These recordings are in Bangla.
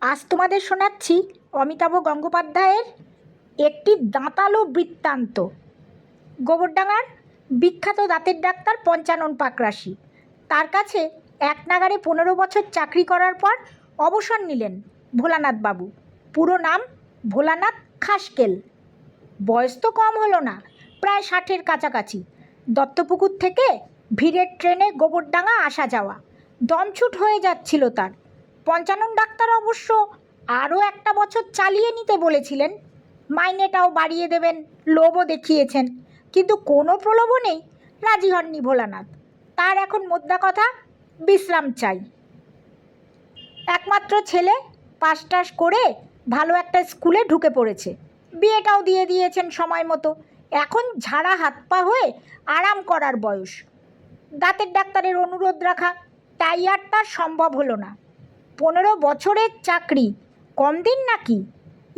আজ তোমাদের শোনাচ্ছি অমিতাভ গঙ্গোপাধ্যায়ের একটি দাঁতালো বৃত্তান্ত। গোবরডাঙ্গার বিখ্যাত দাঁতের ডাক্তার পঞ্চানন পাকরাশি, তার কাছে এক নাগাড়ে 15 বছর চাকরি করার পর অবসর নিলেন ভোলানাথ বাবু। পুরো নাম ভোলানাথ খাসকেল। বয়স তো কম হলো না, প্রায় 60-এর কাছাকাছি। দত্তপুকুর থেকে ভিড়ের ট্রেনে গোবরডাঙ্গা আসা যাওয়া দমছুট হয়ে যাচ্ছিল তার। পঞ্চানন ডাক্তার অবশ্য আরও একটা বছর চালিয়ে নিতে বলেছিলেন, মাইনেটাও বাড়িয়ে দেবেন, লোভও দেখিয়েছেন, কিন্তু কোনো প্রলোভনেই রাজি হননি ভোলানাথ। তার এখন মোদ্দা কথা বিশ্রাম চাই। একমাত্র ছেলে পাস টাস করে ভালো একটা স্কুলে ঢুকে পড়েছে, বিয়েটাও দিয়ে দিয়েছেন সময় মতো। এখন ঝাড়া হাত পা হয়ে আরাম করার বয়স। দাঁতের ডাক্তারের অনুরোধ রাখা, তাই আর তার সম্ভব হলো না। 15 বছরের চাকরি কম দিন নাকি?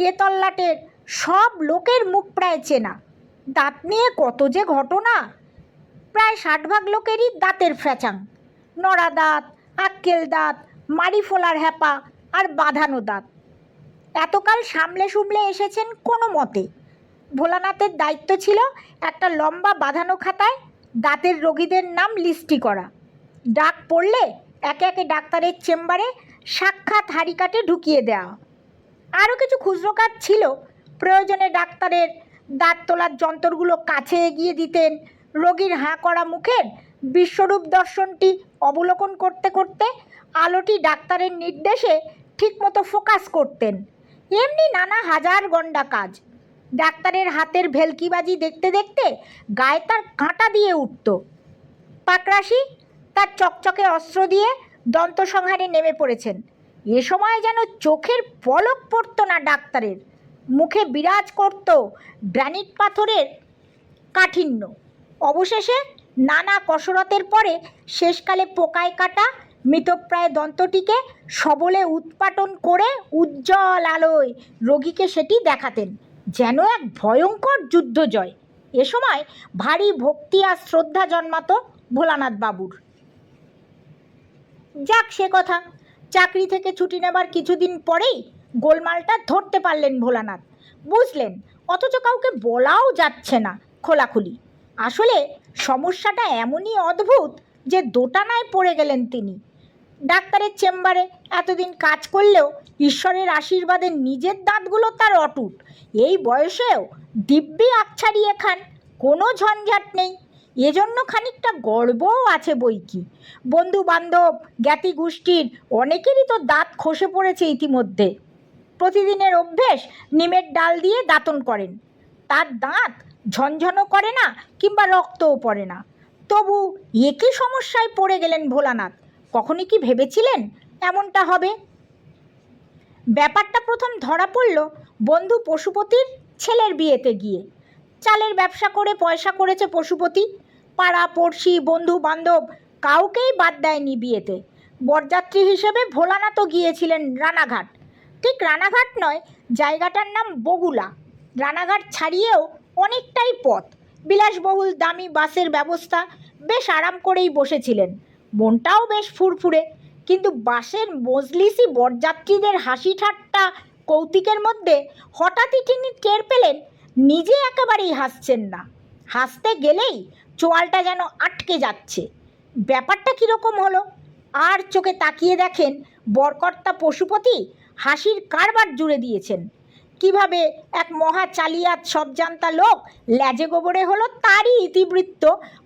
এ তল্লাটের সব লোকের মুখ প্রায় চেনা। দাঁত নিয়ে কত যে ঘটনা! প্রায় 60 ভাগ লোকেরই দাঁতের ফ্যাচাং। নড়া দাঁত, আক্কেল দাঁত, মাড়ি ফোলার হ্যাপা আর বাঁধানো দাঁত। এতকাল সামলে সুমলে এসেছেন কোনো মতে। ভোলানাথের দায়িত্ব ছিল একটা লম্বা বাঁধানো খাতায় দাঁতের রোগীদের নাম লিস্টি করা। ডাক পড়লে একে একে ডাক্তারের চেম্বারে সাক্ষাৎ হাড়িকাঠে ঢুকিয়ে দেওয়া। আরও কিছু খুচরো কাজ ছিল। প্রয়োজনে ডাক্তারের দাঁত তোলার যন্ত্রগুলো কাছে এগিয়ে দিতেন। রোগীর হাঁ করা মুখের বিশ্বরূপ দর্শনটি অবলোকন করতে করতে আলোটি ডাক্তারের নির্দেশে ঠিকমতো ফোকাস করতেন। এমনি নানা হাজার গন্ডা কাজ। ডাক্তারের হাতের ভেলকিবাজি দেখতে দেখতে গায়ে তার কাঁটা দিয়ে উঠত। পাকরাশি তার চকচকে অস্ত্র দিয়ে দন্ত সংহারে নেমে পড়েছেন। এ সময় যেন চোখের পলক পড়ত না ডাক্তারের। মুখে বিরাজ করত গ্রানিট পাথরের কাঠিন্য। অবশেষে নানা কসরতের পরে শেষকালে পোকায় কাটা মৃতপ্রায় দন্তটিকে সবলে উৎপাটন করে উজ্জ্বল আলোয় রোগীকে সেটি দেখাতেন, যেন এক ভয়ঙ্কর যুদ্ধজয়। এ সময় ভারী ভক্তি আর শ্রদ্ধা জন্মাত ভোলানাথ বাবুর। যাক সে কথা, চাকরি থেকে ছুটি নেবার কিছুদিন পরেই গোলমালটা ধরতে পারলেন ভোলানাথ। বুঝলেন, অথচ কাউকে বলাও যাচ্ছে না খোলাখুলি। আসলে সমস্যাটা এমনই অদ্ভুত যে দোটানায় পড়ে গেলেন তিনি। ডাক্তারের চেম্বারে এতদিন কাজ করলেও ঈশ্বরের আশীর্বাদে নিজের দাঁতগুলো তার অটুট। এই বয়সেও দিব্যি আচ্ছাড়িয়ে খান, কোনো ঝঞ্ঝাট নেই। এজন্য খানিকটা গর্বও আছে বইকি। বন্ধু বান্ধব জ্ঞাতি গোষ্ঠীর অনেকেরই তো দাঁত খসে পড়েছে ইতিমধ্যে। প্রতিদিনের অভ্যেস নিমের ডাল দিয়ে দাঁতন করেন। তার দাঁত ঝনঝনও করে না কিংবা রক্তও পড়ে না। তবু একই সমস্যায় পড়ে গেলেন ভোলানাথ। কখনই কি ভেবেছিলেন এমনটা হবে? ব্যাপারটা প্রথম ধরা পড়ল বন্ধু পশুপতির ছেলের বিয়েতে গিয়ে। চালের ব্যবসা করে পয়সা করেছে পশুপতি। পাড়া পড়শি বন্ধু বান্ধব কাউকেই বাদ দেয়নি বিয়েতে। বরযাত্রী হিসেবে ভোলানাথও গিয়েছিলেন রানাঘাট। ঠিক রানাঘাট নয়, জায়গাটার নাম বগুলা। রানাঘাট ছাড়িয়েও অনেকটাই পথ। বিলাসবহুল দামি বাসের ব্যবস্থা। বেশ আরাম করেই বসেছিলেন, মনটাও বেশ ফুরফুরে। কিন্তু বাসের মজলিসি বরযাত্রীদের হাসি ঠাট্টা কৌতুকের মধ্যে হঠাৎই তিনি টের পেলেন নিজে একেবারেই হাসছেন না। হাসতে গেলেই চোয়ালটা যেন আটকে যাচ্ছে। ব্যাপারটা কীরকম হলো? আর চোখে তাকিয়ে দেখেন বরকর্তা পশুপতি হাসির কারবার জুড়ে দিয়েছেন। কিভাবে এক মহা চালিয়াত সবজান্তা লোক ল্যাজে গোবরে হলো তারই ইতিবৃত্ত।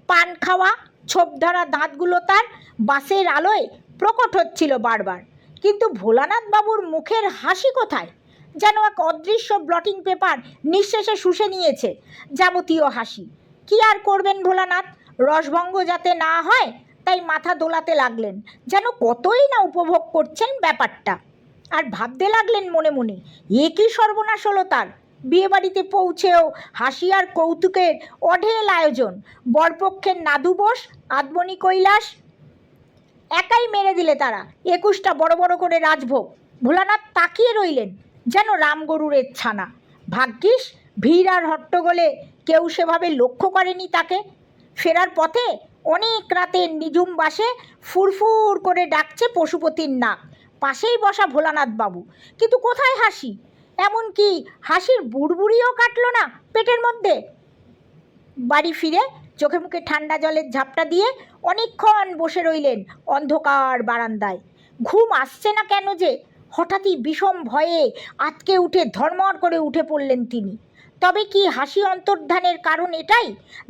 পান খাওয়া ছোপ ধরা দাঁতগুলো তার বাসের আলোয় প্রকট হচ্ছিল বারবার। কিন্তু ভোলানাথ বাবুর মুখের হাসি কোথায়? যেন এক অদৃশ্য ব্লটিং পেপার নিঃশেষে শুষে নিয়েছে যাবতীয় হাসি। কি আর করবেন ভোলানাথ, রসভঙ্গ যাতে না হয় তাই মাথা দোলাতে লাগলেন, যেন কতই না উপভোগ করছেন ব্যাপারটা। আর ভাবতে লাগলেন মনে মনে, এ কী সর্বনাশ হলো তার। বিয়েবাড়িতে পৌঁছেও হাসি আর কৌতুকের অঢেল আয়োজন। বরপক্ষের নাদু বোস আদমনি কৈলাস একাই মেরে দিলে তারা 21টা বড় বড় করে রাজভোগ। ভোলানাথ তাকিয়ে রইলেন যেন রামগরুরের ছানা। ভাগ্যিস ভিড় আর হট্টগোলে কেউ সেভাবে লক্ষ্য করেনি তাকে। ফেরার পথে অনেক রাতে নিঝুম বাসে ফুরফুর করে ডাকছে পশুপতির নাক, পাশেই বসা ভোলানাথ বাবু, কিন্তু কোথায় হাসি? এমনকি হাসির বুড়বুড়িও কাটলো না পেটের মধ্যে। বাড়ি ফিরে চোখে মুখে ঠান্ডা জলের ঝাপটা দিয়ে অনেকক্ষণ বসে রইলেন অন্ধকার বারান্দায়। ঘুম আসছে না কেন যে হঠাৎই বিষম ভয়ে আতকে উঠে ধর্মড় করে উঠে পড়লেন তিনি। তবে কি হাসি অন্তর্ধানের কারণ এটাই?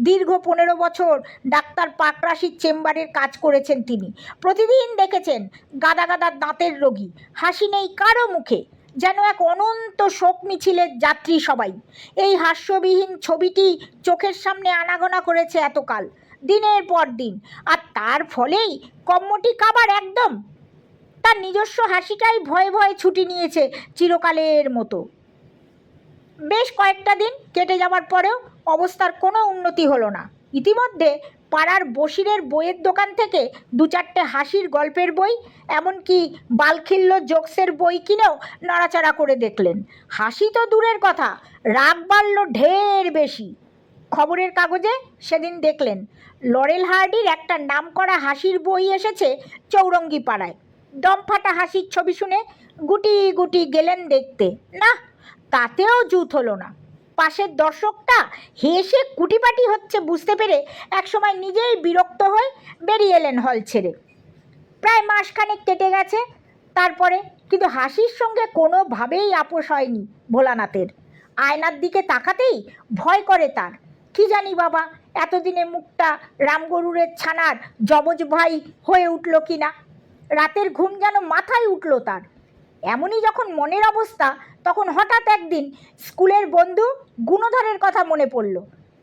দীর্ঘ 15 বছর ডাক্তার পাকরাশির চেম্বারের কাজ করেছেন তিনি। প্রতিদিন দেখেছেন গাদা গাদা দাঁতের রোগী, হাসি নেই কারো মুখে, যেন এক অনন্ত শোক মিছিলের যাত্রী সবাই। এই হাস্যবিহীন ছবিটি চোখের সামনে আনাগোনা করেছে এতকাল, দিনের পর দিন, আর তার ফলেই কম্মটি কাবার একদম। তার নিজস্ব হাসিটাই ভয়ে ভয়ে ছুটি নিয়েছে চিরকালের মতো। বেশ কয়েকটা দিন কেটে যাবার পরেও অবস্থার কোনো উন্নতি হলো না। ইতিমধ্যে পাড়ার বসিরের বইয়ের দোকান থেকে 2-4টে হাসির গল্পের বই, এমনকি বালখিল্য জোকসের বই কিনেও নাড়াচাড়া করে দেখলেন। হাসি তো দূরের কথা, রাগ বাড়ল ঢের বেশি। খবরের কাগজে সেদিন দেখলেন লরেল হার্ডির একটা নামকরা হাসির বই এসেছে চৌরঙ্গি পাড়ায়। দমফাটা হাসির ছবি শুনে গুটি গুটি গেলেন দেখতে। না, তাতেও জুত হলো না। পাশের দর্শকটা হেসে কুটিপাটি হচ্ছে বুঝতে পেরে একসময় নিজেই বিরক্ত হয়ে বেরিয়ে এলেন হল ছেড়ে। প্রায় মাসখানেক কেটে গেছে তারপরে, কিন্তু হাসির সঙ্গে কোনোভাবেই আপোষ হয়নি ভোলানাথের। আয়নার দিকে তাকাতেই ভয় করে তার। কি জানি বাবা, এতদিনে মুখটা রামগরুরের ছানার যমজ ভাই হয়ে উঠল কি না। রাতের ঘুম যেন মাথায় উঠল তার। এমনই যখন মনের অবস্থা, তখন হঠাৎ একদিন স্কুলের বন্ধু গুণধরের কথা মনে পড়ল।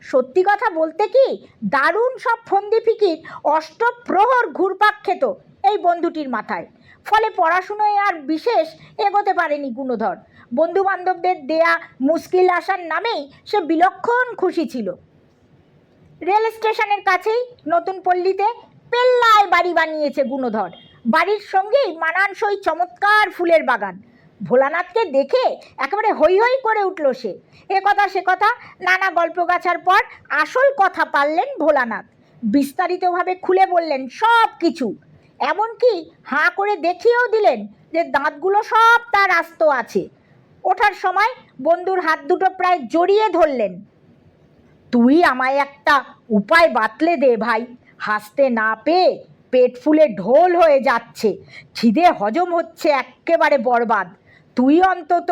সত্যি কথা বলতে কি, দারুণ সব ফন্দি ফিকির অষ্টপ্রহর ঘুরপাক খেত এই বন্ধুটির মাথায়। ফলে পড়াশুনোয় আর বিশেষ এগোতে পারেনি গুণধর। বন্ধু বান্ধবদের দেয়া মুশকিল আসার নামেই সে বিলক্ষণ খুশি ছিল। রেল স্টেশনের কাছেই নতুন পল্লীতে পেল্লায় বাড়ি বানিয়েছে গুণধর। বাড়ির সঙ্গেই মানানসই চমৎকার ফুলের বাগান। ভোলানাথকে দেখে একেবারে হৈ হৈ করে উঠল সে। এ কথা সে কথা নানা গল্প গাছার পর আসল কথা পারলেন ভোলানাথ। বিস্তারিতভাবে খুলে বললেন সব কিছু, এমনকি হাঁ করে দেখিয়েও দিলেন যে দাঁতগুলো সব তার আস্ত আছে। ওঠার সময় বন্ধুর হাত দুটো প্রায় জড়িয়ে ধরলেন। তুই আমায় একটা উপায় বাতলে দে ভাই, হাসতে না পেয়ে পেট ফুলে ঢোল হয়ে যাচ্ছে, খিদে হজম হচ্ছে এক্কেবারে বরবাদ, তুই অন্তত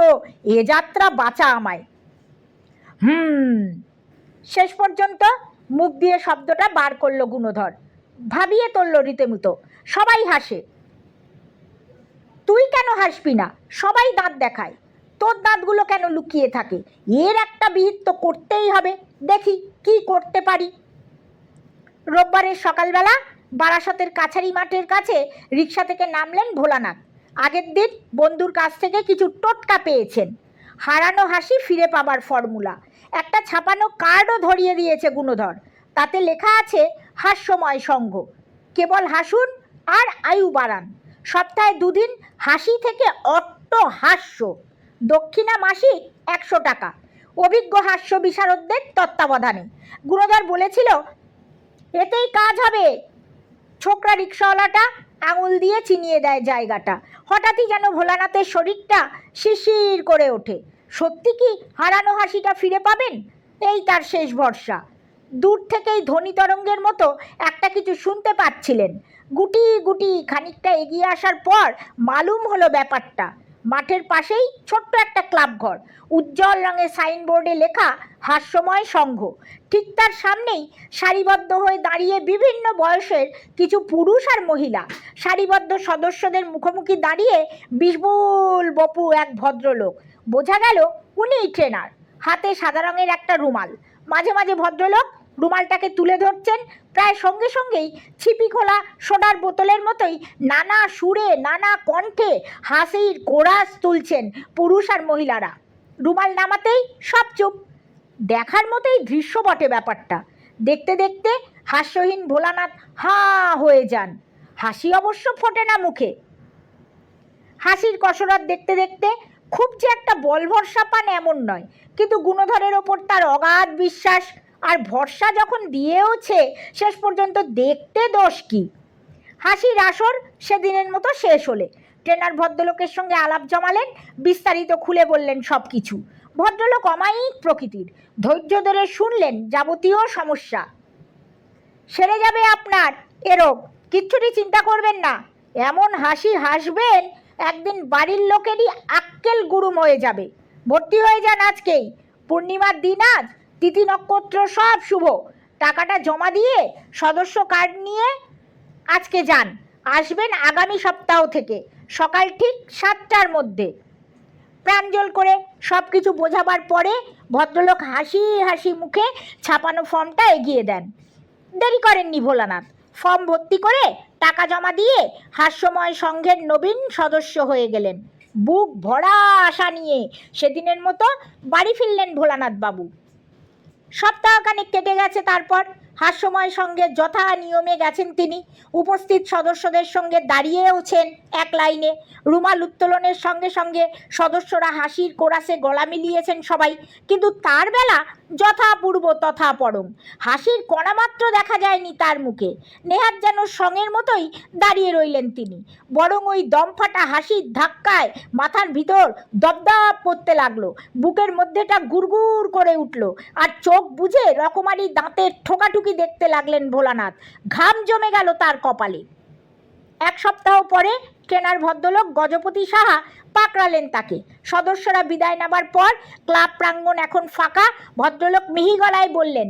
এ যাত্রা বাঁচা আমায়। শেষ পর্যন্ত মুখ দিয়ে শব্দটা বার করলো গুণধর। ভাবিয়ে তুলল রীতিমতো। সবাই হাসে, তুই কেন হাসবি না? সবাই দাঁত দেখায়, তোর দাঁতগুলো কেন লুকিয়ে থাকে? এর একটা বিহিত তো করতেই হবে, দেখি কি করতে পারি। রোববারের সকালবেলা বারাসতের কাছারি মাঠের কাছে রিক্সা থেকে নামলেন ভোলানাথ। আগের দিন বন্ধুর কাছ থেকে কিছু টোটকা পেয়েছেন। হারানো হাসি ফিরে পাবার ফর্মুলা। একটা ছাপানো কার্ডও ধরিয়ে দিয়েছে গুণধর। তাতে লেখা আছে হাস্যময় সংঘ, কেবল হাসুন আর আয়ু বাড়ান, সপ্তাহে 2 দিন হাসি থেকে অট্ট হাস্য, দক্ষিণা মাসিক 100 টাকা, অভিজ্ঞ হাস্য বিশারদদের তত্ত্বাবধানে। গুণধর বলেছিল এতেই কাজ হবে। ছোকরা রিক্সাওয়ালাটা আঙুল দিয়ে চিনিয়ে দেয় জায়গাটা। হঠাৎই যেন ভোলানাথের শরীরটা শিরশির করে ওঠে। সত্যি কি হারানো হাসিটা ফিরে পাবেন? এই তার শেষ ভরসা। দূর থেকেই ধ্বনি তরঙ্গের মতো একটা কিছু শুনতে পাচ্ছিলেন। গুটি গুটি খানিকটা এগিয়ে আসার পর মালুম হলো ব্যাপারটা। মাঠের পাশেই ছোট্ট একটা ক্লাব ঘর, উজ্জ্বল রঙের সাইনবোর্ডে লেখা হাস্যময় সংঘ। ঠিক তার সামনেই সারিবদ্ধ হয়ে দাঁড়িয়ে বিভিন্ন বয়সের কিছু পুরুষ আর মহিলা। সারিবদ্ধ সদস্যদের মুখোমুখি দাঁড়িয়ে বিপুল বপু এক ভদ্রলোক। বোঝা গেল উনিই ট্রেনার। হাতে সাদা রঙের একটা রুমাল। মাঝে মাঝে ভদ্রলোক রুমালটাকে তুলে ধরছেন, প্রায় সঙ্গে সঙ্গেই ছিপি খোলা সোডার বোতলের মতোই নানা সুরে নানা কণ্ঠে হাসির কোরাস তুলছেন পুরুষ আর মহিলারা। রুমাল নামাতেই সব চুপ। দেখার মতোই দৃশ্য বটে ব্যাপারটা। দেখতে দেখতে হাস্যহীন ভোলানাথ হাঁ হয়ে যান। হাসি অবশ্য ফোটে না মুখে। হাসির কসরত দেখতে দেখতে খুব যে একটা বল ভরসা পান এমন নয়, কিন্তু গুণধরের ওপর তার অগাধ বিশ্বাস আর ভরসা যখন দিয়েওছে, শেষ পর্যন্ত দেখতে দোষ কি। হাসির আসর সেদিনের মতো শেষ হলে ট্রেনার ভদ্রলোকের সঙ্গে আলাপ জমালেন, বিস্তারিত খুলে বললেন সব কিছু। ভদ্রলোক অমায়িক প্রকৃতির, ধৈর্য ধরে শুনলেন যাবতীয় সমস্যা। সেরে যাবে আপনার এ রোগ, কিচ্ছুটি চিন্তা করবেন না। এমন হাসি হাসবেন একদিন বাড়ির লোকেরই আক্কেল গুরুম হয়ে যাবে। ভর্তি হয়ে যান আজকেই, পূর্ণিমার দিন আজ, তিথি নক্ষত্র সব শুভ। টাকাটা জমা দিয়ে সদস্য কার্ড নিয়ে আজকে যান, আসবেন আগামী সপ্তাহ থেকে সকাল ঠিক 7টার মধ্যে। প্রাঞ্জল করে সব কিছু বোঝাবার পরে ভদ্রলোক হাসি হাসি মুখে ছাপানো ফর্মটা এগিয়ে দেন। দেরি করেননি ভোলানাথ, ফর্ম ভর্তি করে টাকা জমা দিয়ে হাস্যময় সংঘের নবীন সদস্য হয়ে গেলেন। বুক ভরা আশা নিয়ে সেদিনের মতো বাড়ি ফিরলেন ভোলানাথ বাবু। সপ্তাহখানেক কেটে গেছে, তারপর হাস্যময় সঙ্গে যথা নিয়মে গেছেন তিনি। উপস্থিত সদস্যদের সঙ্গে দাঁড়িয়েওছেন এক লাইনে। রুমাল উত্তোলনের সঙ্গে সঙ্গে সদস্যরা হাসির কোরাসে গলা মিলিয়েছেন সবাই। কিন্তু তার বেলা যথাপূর্ব তথা পরম, হাসির কণামাত্র দেখা যায়নি তার মুখে। নেহাত যেন সঙ্গের মতোই দাঁড়িয়ে রইলেন তিনি, বরং ওই দমফাটা হাসির ধাক্কায় মাথার ভিতর দপদপ করতে লাগলো, বুকের মধ্যেটা গুড়গুড় করে উঠল, আর চোখ বুঝে রকমারি দাঁতের ঠোকাঠুকি দেখতে লাগলেন ভোলানাথ। ঘাম জমে গেল তার কপালে। এক সপ্তাহ পরে ট্রেনার ভদ্রলোক গজপতি সাহা পাকড়ালেন তাকে। সদস্যরা বিদায় নেবার পর ক্লাব প্রাঙ্গণ এখন ফাঁকা। ভদ্রলোক মিহি গলায় বললেন,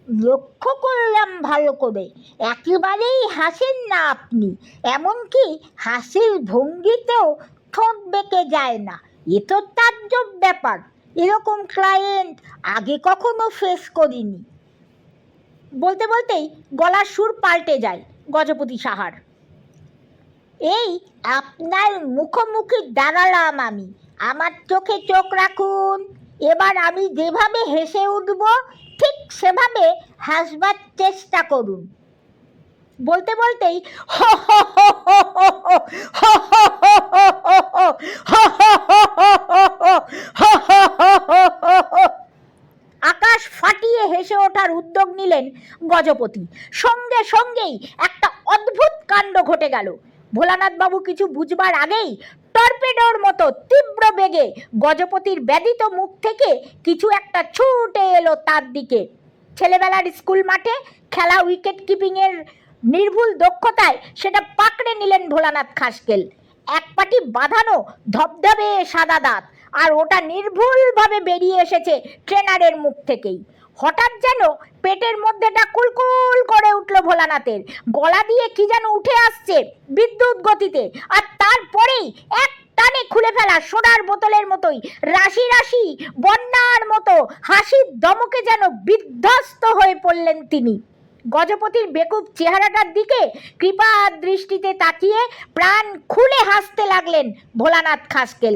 লক্ষ্য করলাম ভালো করে, একেবারেই হাসেন না আপনি, এমনকি হাসির ভঙ্গিতেও ঠোঁট বেঁকে যায় না। এ তো তাজ্জব ব্যাপার, এরকম ক্লায়েন্ট আগে কখনো ফেস করিনি। বলতে বলতেই গলার সুর পাল্টে যায় গজপতি সাহার। এই আপনার মুখোমুখি দাঁড়ালাম আমি, আমার চোখে চোখ রাখুন। এবার আমি যেভাবে হেসে উঠব ঠিক সেভাবে হাসবার চেষ্টা করুন। বলতে বলতেই আকাশ ফাটিয়ে হেসে ওঠার উদ্যোগ নিলেন গজপতি। সঙ্গে সঙ্গেই একটা অদ্ভুত কাণ্ড ঘটে গেল। ভোলানাথ বাবু কিছু বুঝবার আগেই টর্পেডোর মতো তীব্র বেগে গজপতির ব্যাধিত মুখ থেকে কিছু একটা ছুটে এলো তার দিকে। ছেলেবেলার স্কুল মাঠে খেলা উইকেট কিপিংয়ের নির্ভুল দক্ষতায় সেটা পাকড়ে নিলেন ভোলানাথ খাসকেল। এক পাটি বাঁধানো ধবধবে সাদা দাঁত, আর ওটা নির্ভুলভাবে বেরিয়ে এসেছে ট্রেনারের মুখ থেকেই। হঠাৎ যেন পেটের মধ্যেটা কুলকুল করে উঠল ভোলানাথের, গলা দিয়ে কি যেন উঠে আসছে বিদ্যুৎ গতিতে, আর তারপরেই এক টানে খুলে ফেলা সোডার বোতলের মতোই রাশি রাশি বন্যার মতো হাসির দমকে যেন বিধ্বস্ত হয়ে পড়লেন তিনি। গজপতির বেকুব চেহারাটার দিকে কৃপা দৃষ্টিতে তাকিয়ে প্রাণ খুলে হাসতে লাগলেন ভোলানাথ খাসকেল।